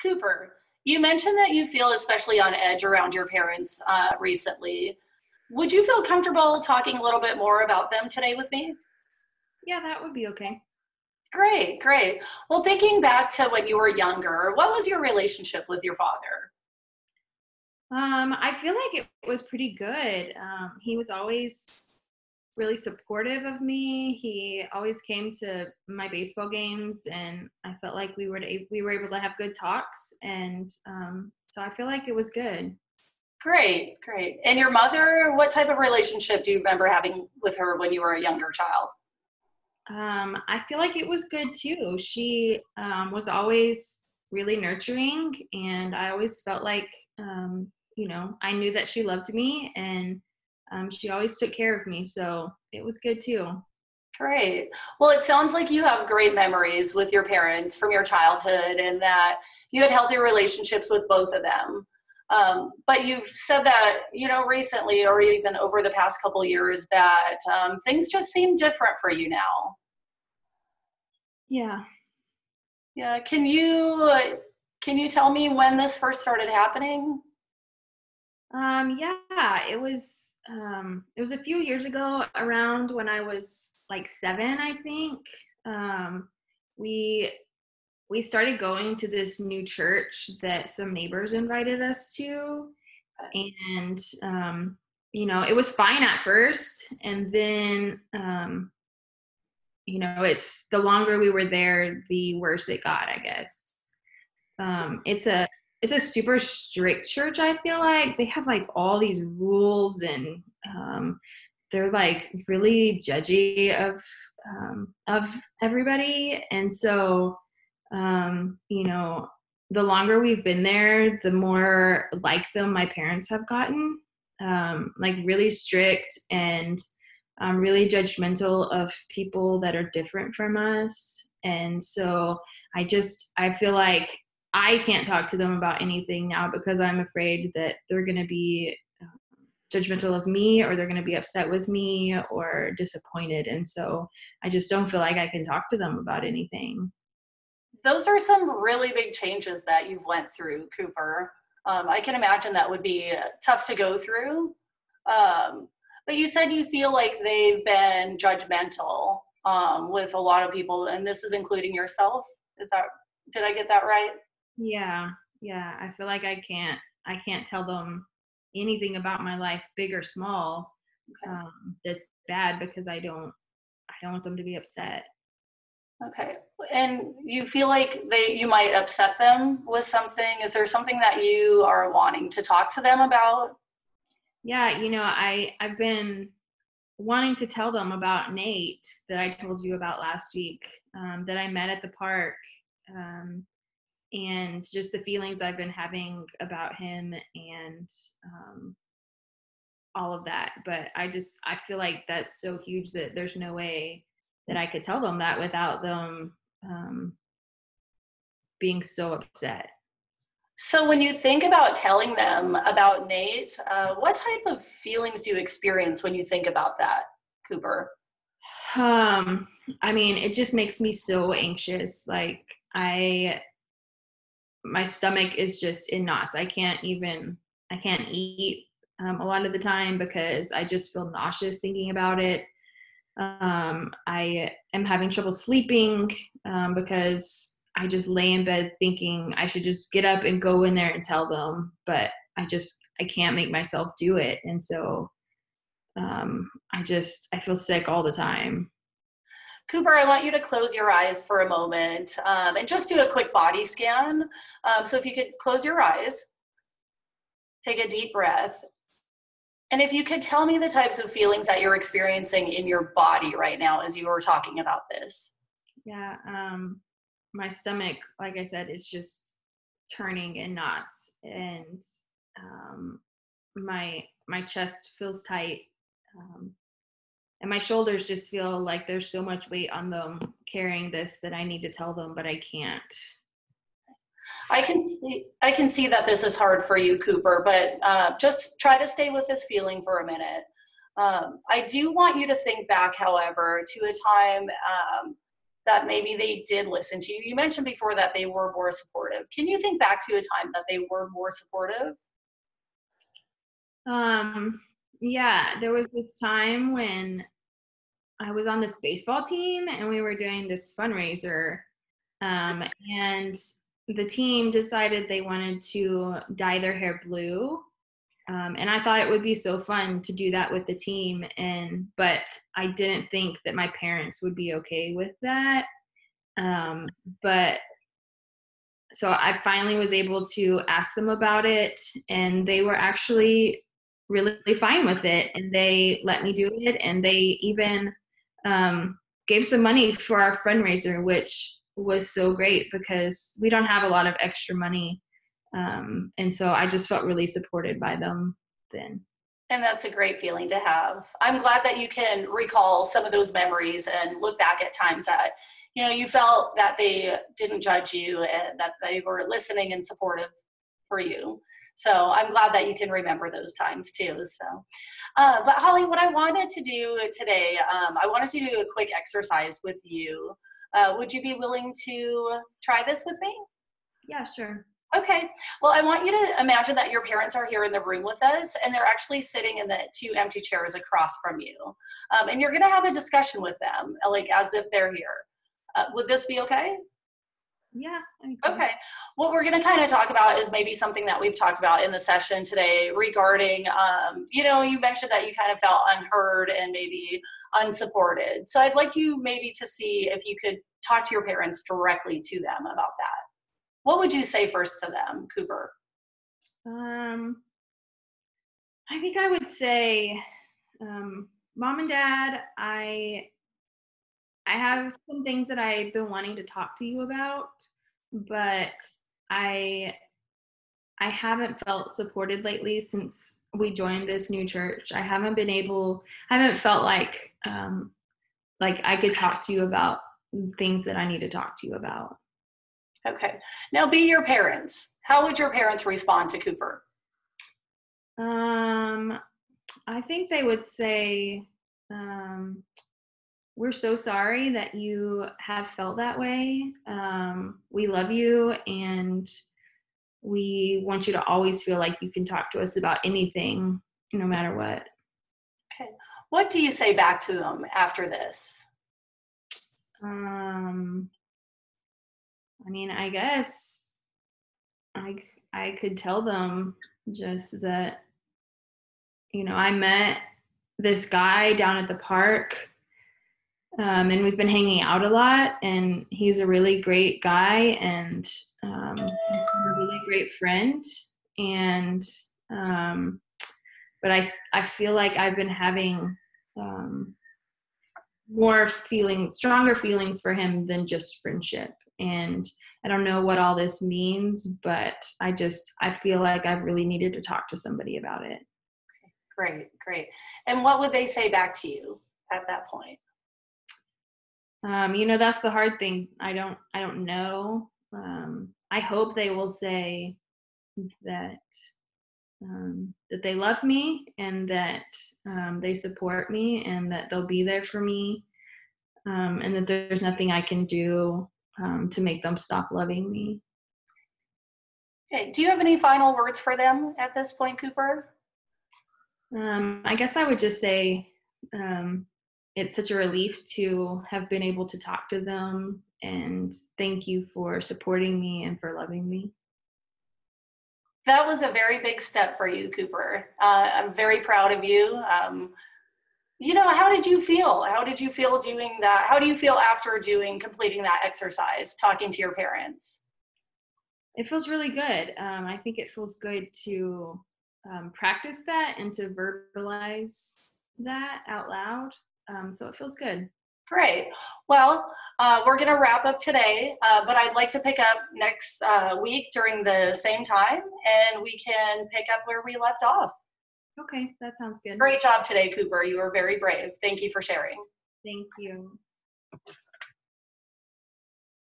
Cooper, you mentioned that you feel especially on edge around your parents recently. Would you feel comfortable talking a little bit more about them today with me? Yeah, that would be okay. Great, great. Well, thinking back to when you were younger, what was your relationship with your father? I feel like it was pretty good. He was always really supportive of me. He always came to my baseball games, and I felt like we were able to have good talks, and so I feel like it was good. Great, great. And your mother, what type of relationship do you remember having with her when you were a younger child? I feel like it was good too. She was always really nurturing, and I always felt like, I knew that she loved me, and she always took care of me. So it was good too. Great. Well, it sounds like you have great memories with your parents from your childhood and that you had healthy relationships with both of them. But you've said that, recently or even over the past couple years that things just seem different for you now. Yeah. Yeah. Can you tell me when this first started happening? Yeah, it was a few years ago, around when I was like 7, I think. Um, we we started going to this new church that some neighbors invited us to, and it was fine at first, and then it's the longer we were there, the worse it got, I guess. It's a super strict church. I feel like they have like all these rules, and they're like really judgy of everybody. And so the longer we've been there, the more like them my parents have gotten. Like really strict, and really judgmental of people that are different from us. And so I feel like I can't talk to them about anything now because I'm afraid that they're going to be judgmental of me, or they're going to be upset with me or disappointed. And so I just don't feel like I can talk to them about anything. Those are some really big changes that you've went through, Cooper. I can imagine that would be tough to go through. But you said you feel like they've been judgmental with a lot of people, and this is including yourself. Did I get that right? Yeah. Yeah. I feel like I can't tell them anything about my life, big or small, Okay. that's bad, because I don't want them to be upset. Okay. And you feel like you might upset them with something? Is there something that you are wanting to talk to them about? Yeah. I've been wanting to tell them about Nate, that I told you about last week, that I met at the park, um, and just the feelings I've been having about him, and all of that. But I feel like that's so huge that there's no way that I could tell them that without them being so upset. So when you think about telling them about Nate, what type of feelings do you experience when you think about that, Cooper? Um, I mean, it just makes me so anxious. Like, my stomach is just in knots. I can't eat a lot of the time because I just feel nauseous thinking about it. I am having trouble sleeping, because I just lay in bed thinking I should just get up and go in there and tell them, but I can't make myself do it. And so I feel sick all the time. Cooper, I want you to close your eyes for a moment and just do a quick body scan. So if you could close your eyes, take a deep breath, and if you could tell me the types of feelings that you're experiencing in your body right now as you were talking about this. Yeah. My stomach, like I said, it's just turning in knots, and um, my chest feels tight, um, and my shoulders just feel like there's so much weight on them carrying this, that I need to tell them, but I can't. I can see that this is hard for you, Cooper, but just try to stay with this feeling for a minute. I do want you to think back, however, to a time that maybe they did listen to you? You mentioned before that they were more supportive. Can you think back to a time that they were more supportive? Yeah, there was this time when I was on this baseball team and we were doing this fundraiser, and the team decided they wanted to dye their hair blue. And I thought it would be so fun to do that with the team, but I didn't think that my parents would be okay with that. But so I finally was able to ask them about it, and they were actually really fine with it, and they let me do it, and they even gave some money for our fundraiser, which was so great because we don't have a lot of extra money. And so I just felt really supported by them then. And that's a great feeling to have. I'm glad that you can recall some of those memories and look back at times that, you know, you felt that they didn't judge you and that they were listening and supportive for you. So I'm glad that you can remember those times too. So, but Holly, what I wanted to do today, I wanted to do a quick exercise with you. Would you be willing to try this with me? Yeah, sure. Okay. Well, I want you to imagine that your parents are here in the room with us, and they're actually sitting in the two empty chairs across from you. And you're going to have a discussion with them, like as if they're here. Would this be okay? Yeah, I think so. Okay. What we're going to kind of talk about is maybe something that we've talked about in the session today regarding, you know, you mentioned that you kind of felt unheard and maybe unsupported. So I'd like you maybe to see if you could talk to your parents directly to them about that. What would you say first to them, Cooper? I think I would say, Mom and Dad, I have some things that I've been wanting to talk to you about, but I haven't felt supported lately since we joined this new church. I haven't felt like I could talk to you about things that I need to talk to you about. Okay. Now be your parents. How would your parents respond to Cooper? I think they would say, we're so sorry that you have felt that way. We love you, and we want you to always feel like you can talk to us about anything, no matter what. Okay. What do you say back to them after this? I mean, I guess I could tell them just that, you know, I met this guy down at the park, and we've been hanging out a lot, and he's a really great guy, and a really great friend. And but I feel like I've been having stronger feelings for him than just friendship. And I don't know what all this means, but I feel like I've really needed to talk to somebody about it. Great, great. And what would they say back to you at that point? You know, that's the hard thing. I don't know. I hope they will say that that they love me, and that they support me, and that they'll be there for me, and that there's nothing I can do to make them stop loving me. Okay. Do you have any final words for them at this point, Cooper? I guess I would just say it's such a relief to have been able to talk to them, and thank you for supporting me and for loving me. That was a very big step for you, Cooper. I'm very proud of you. You know, how did you feel? How did you feel doing that? How do you feel after completing that exercise, talking to your parents? It feels really good. I think it feels good to practice that and to verbalize that out loud. So it feels good. Great. Well, we're going to wrap up today, but I'd like to pick up next week during the same time, and we can pick up where we left off. Okay, that sounds good. Great job today, Cooper. You were very brave. Thank you for sharing. Thank you.